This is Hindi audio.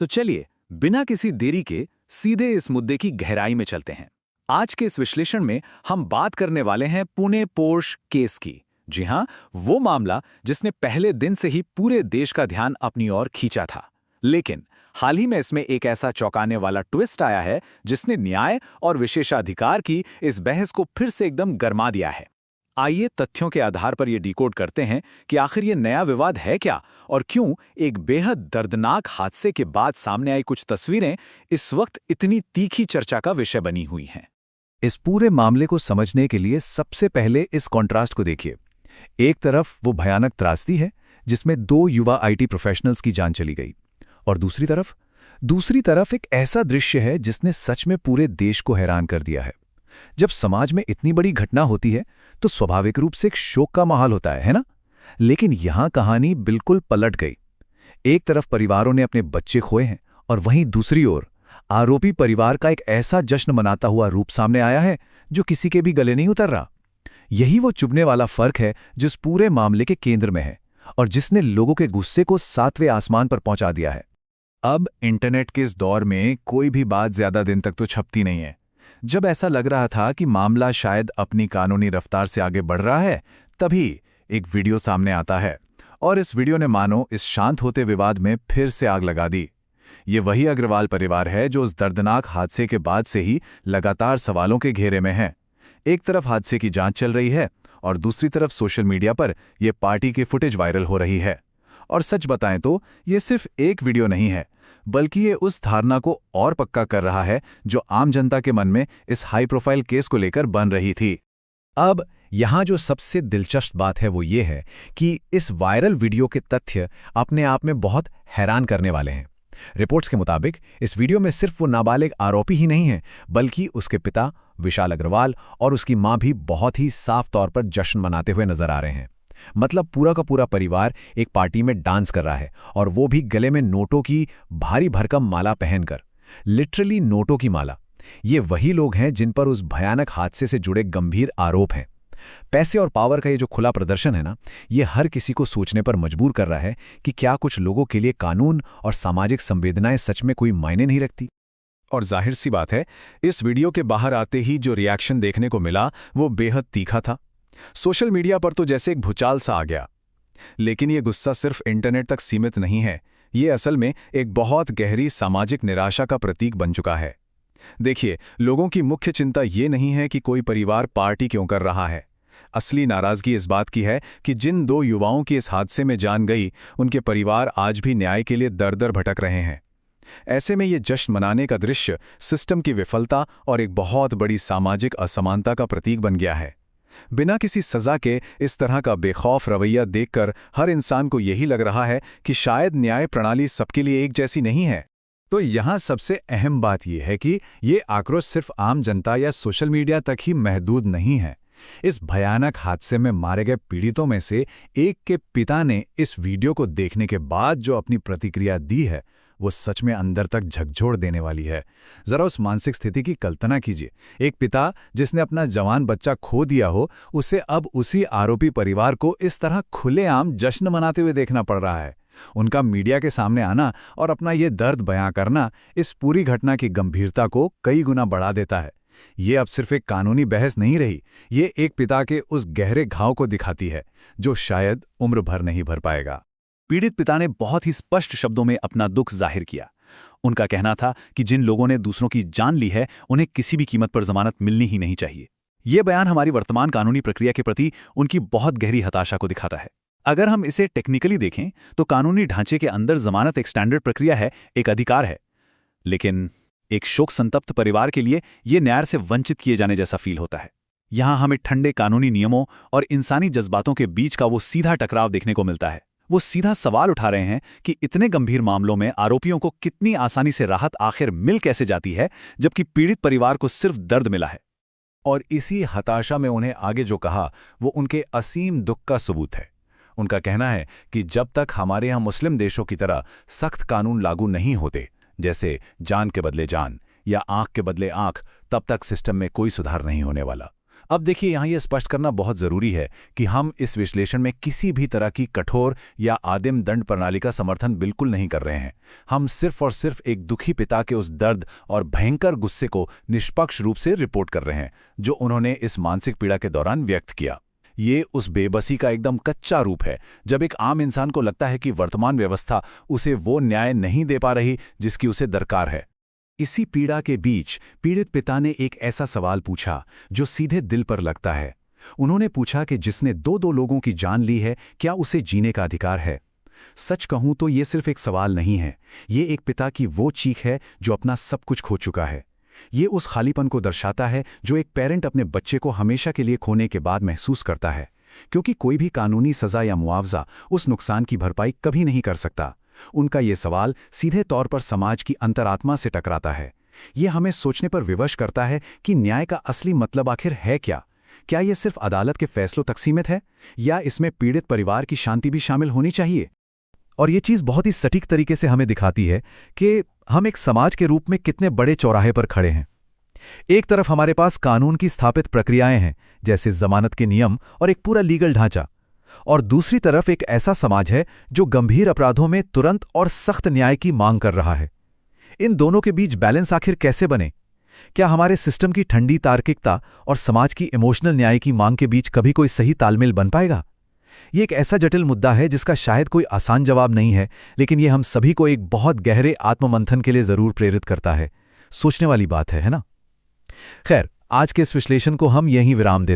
तो चलिए, बिना किसी देरी के सीधे इस मुद्दे की गहराई में चलते हैं। आज के इस विश्लेषण में हम बात करने वाले हैं पुणे पोर्श केस की। जी हां, वो मामला जिसने पहले दिन से ही पूरे देश का ध्यान अपनी ओर खींचा था। लेकिन हाल ही में इसमें एक ऐसा चौंकाने वाला ट्विस्ट आया है जिसने न्याय और विशेषाधिकार की इस बहस को फिर से एकदम गरमा दिया है। आइए तथ्यों के आधार पर यह डिकोड करते हैं कि आखिर ये नया विवाद है क्या और क्यों एक बेहद दर्दनाक हादसे के बाद सामने आई कुछ तस्वीरें इस वक्त इतनी तीखी चर्चा का विषय बनी हुई हैं। इस पूरे मामले को समझने के लिए सबसे पहले इस कॉन्ट्रास्ट को देखिए। एक तरफ वो भयानक त्रासदी है जिसमें 2 युवा आईटी प्रोफेशनल्स की जान चली गई, और दूसरी तरफ एक ऐसा दृश्य है जिसने सच में पूरे देश को हैरान कर दिया है। जब समाज में इतनी बड़ी घटना होती है तो स्वाभाविक रूप से एक शोक का माहौल होता है ना? लेकिन यहां कहानी बिल्कुल पलट गई। एक तरफ परिवारों ने अपने बच्चे खोए हैं और वहीं दूसरी ओर आरोपी परिवार का एक ऐसा जश्न मनाता हुआ रूप सामने आया है जो किसी के भी गले नहीं उतर रहा। यही वो चुभने वाला फर्क है जिस पूरे मामले के केंद्र में है और जिसने लोगों के गुस्से को 7वें आसमान पर पहुंचा दिया है। अब इंटरनेट के इस दौर में कोई भी बात ज्यादा दिन तक तो छपती नहीं है। जब ऐसा लग रहा था कि मामला शायद अपनी कानूनी रफ्तार से आगे बढ़ रहा है, तभी एक वीडियो सामने आता है और इस वीडियो ने मानो इस शांत होते विवाद में फिर से आग लगा दी। ये वही अग्रवाल परिवार है जो उस दर्दनाक हादसे के बाद से ही लगातार सवालों के घेरे में है। एक तरफ हादसे की जांच चल रही है और दूसरी तरफ सोशल मीडिया पर यह पार्टी की फुटेज वायरल हो रही है। और सच बताएं तो ये सिर्फ एक वीडियो नहीं है, बल्कि ये उस धारणा को और पक्का कर रहा है जो आम जनता के मन में इस हाई प्रोफाइल केस को लेकर बन रही थी। अब यहां जो सबसे दिलचस्प बात है वो ये है कि इस वायरल वीडियो के तथ्य अपने आप में बहुत हैरान करने वाले हैं। रिपोर्ट्स के मुताबिक इस वीडियो में सिर्फ वो नाबालिग आरोपी ही नहीं है, बल्कि उसके पिता विशाल अग्रवाल और उसकी मां भी बहुत ही साफ तौर पर जश्न मनाते हुए नजर आ रहे हैं। मतलब पूरा का पूरा परिवार एक पार्टी में डांस कर रहा है, और वो भी गले में नोटों की भारी भरकम माला पहनकर। लिटरली नोटों की माला। ये वही लोग हैं जिन पर उस भयानक हादसे से जुड़े गंभीर आरोप हैं। पैसे और पावर का ये जो खुला प्रदर्शन है ना, ये हर किसी को सोचने पर मजबूर कर रहा है कि क्या कुछ लोगों के लिए कानून और सामाजिक संवेदनाएं सच में कोई मायने नहीं रखती। और जाहिर सी बात है, इस वीडियो के बाहर आते ही जो रिएक्शन देखने को मिला वो बेहद तीखा था। सोशल मीडिया पर तो जैसे एक भूचाल सा आ गया। लेकिन ये गुस्सा सिर्फ इंटरनेट तक सीमित नहीं है, ये असल में एक बहुत गहरी सामाजिक निराशा का प्रतीक बन चुका है। देखिए, लोगों की मुख्य चिंता ये नहीं है कि कोई परिवार पार्टी क्यों कर रहा है। असली नाराजगी इस बात की है कि जिन 2 युवाओं की इस हादसे में जान गई, उनके परिवार आज भी न्याय के लिए दर-दर भटक रहे हैं। ऐसे में ये जश्न मनाने का दृश्य सिस्टम की विफलता और एक बहुत बड़ी सामाजिक असमानता का प्रतीक बन गया है। बिना किसी सजा के इस तरह का बेखौफ रवैया देखकर हर इंसान को यही लग रहा है कि शायद न्याय प्रणाली सबके लिए एक जैसी नहीं है। तो यहाँ सबसे अहम बात यह है कि ये आक्रोश सिर्फ आम जनता या सोशल मीडिया तक ही महदूद नहीं है। इस भयानक हादसे में मारे गए पीड़ितों में से एक के पिता ने इस वीडियो को देखने के बाद जो अपनी प्रतिक्रिया दी है, वो सच में अंदर तक झकझोर देने वाली है। जरा उस मानसिक स्थिति की कल्पना कीजिए। एक पिता जिसने अपना जवान बच्चा खो दिया हो, उसे अब उसी आरोपी परिवार को इस तरह खुलेआम जश्न मनाते हुए देखना पड़ रहा है। उनका मीडिया के सामने आना और अपना ये दर्द बयां करना इस पूरी घटना की गंभीरता को कई गुना बढ़ा देता है। ये अब सिर्फ एक कानूनी बहस नहीं रही, ये एक पिता के उस गहरे घाव को दिखाती है जो शायद उम्र भर नहीं भर पाएगा। पीड़ित पिता ने बहुत ही स्पष्ट शब्दों में अपना दुख जाहिर किया। उनका कहना था कि जिन लोगों ने दूसरों की जान ली है, उन्हें किसी भी कीमत पर जमानत मिलनी ही नहीं चाहिए। यह बयान हमारी वर्तमान कानूनी प्रक्रिया के प्रति उनकी बहुत गहरी हताशा को दिखाता है। अगर हम इसे टेक्निकली देखें तो कानूनी ढांचे के अंदर जमानत एक स्टैंडर्ड प्रक्रिया है, एक अधिकार है। लेकिन एक शोक संतप्त परिवार के लिए यह न्याय से वंचित किए जाने जैसा फील होता है। यहां हमें ठंडे कानूनी नियमों और इंसानी जज्बातों के बीच का वो सीधा टकराव देखने को मिलता है। वो सीधा सवाल उठा रहे हैं कि इतने गंभीर मामलों में आरोपियों को कितनी आसानी से राहत आखिर मिल कैसे जाती है, जबकि पीड़ित परिवार को सिर्फ दर्द मिला है। और इसी हताशा में उन्हें आगे जो कहा वो उनके असीम दुख का सबूत है। उनका कहना है कि जब तक हमारे यहाँ मुस्लिम देशों की तरह सख्त कानून लागू नहीं होते, जैसे जान के बदले जान या आंख के बदले आंख, तब तक सिस्टम में कोई सुधार नहीं होने वाला। अब देखिए, यहाँ ये स्पष्ट करना बहुत जरूरी है कि हम इस विश्लेषण में किसी भी तरह की कठोर या आदिम दंड प्रणाली का समर्थन बिल्कुल नहीं कर रहे हैं। हम सिर्फ और सिर्फ एक दुखी पिता के उस दर्द और भयंकर गुस्से को निष्पक्ष रूप से रिपोर्ट कर रहे हैं जो उन्होंने इस मानसिक पीड़ा के दौरान व्यक्त किया। ये उस बेबसी का एकदम कच्चा रूप है, जब एक आम इंसान को लगता है कि वर्तमान व्यवस्था उसे वो न्याय नहीं दे पा रही जिसकी उसे दरकार है। इसी पीड़ा के बीच पीड़ित पिता ने एक ऐसा सवाल पूछा जो सीधे दिल पर लगता है। उन्होंने पूछा कि जिसने दो लोगों की जान ली है, क्या उसे जीने का अधिकार है? सच कहूं तो ये सिर्फ एक सवाल नहीं है, ये एक पिता की वो चीख है जो अपना सब कुछ खो चुका है। ये उस खालीपन को दर्शाता है जो एक पेरेंट अपने बच्चे को हमेशा के लिए खोने के बाद महसूस करता है, क्योंकि कोई भी कानूनी सजा या मुआवजा उस नुकसान की भरपाई कभी नहीं कर सकता। उनका ये सवाल सीधे तौर पर समाज की अंतरात्मा से टकराता है। ये हमें सोचने पर विवश करता है कि न्याय का असली मतलब आखिर है क्या? क्या ये सिर्फ अदालत के फैसलों तक सीमित है, या इसमें पीड़ित परिवार की शांति भी शामिल होनी चाहिए? और ये चीज़ बहुत ही सटीक तरीके से हमें दिखाती है कि हम एक समाज के रूप में कितने बड़े चौराहे पर खड़े हैं। एक तरफ हमारे पास कानून की स्थापित प्रक्रियाएं हैं, जैसे जमानत के नियम और एक पूरा लीगल ढांचा, और दूसरी तरफ एक ऐसा समाज है जो गंभीर अपराधों में तुरंत और सख्त न्याय की मांग कर रहा है। इन दोनों के बीच बैलेंस आखिर कैसे बने? क्या हमारे सिस्टम की ठंडी तार्किकता और समाज की इमोशनल न्याय की मांग के बीच कभी कोई सही तालमेल बन पाएगा? ये एक ऐसा जटिल मुद्दा है जिसका शायद कोई आसान जवाब नहीं है, लेकिन ये हम सभी को एक बहुत गहरे आत्ममंथन के लिए जरूर प्रेरित करता है। सोचने वाली बात है ना? खैर, आज के इस विश्लेषण को हम यहीं विराम देते हैं।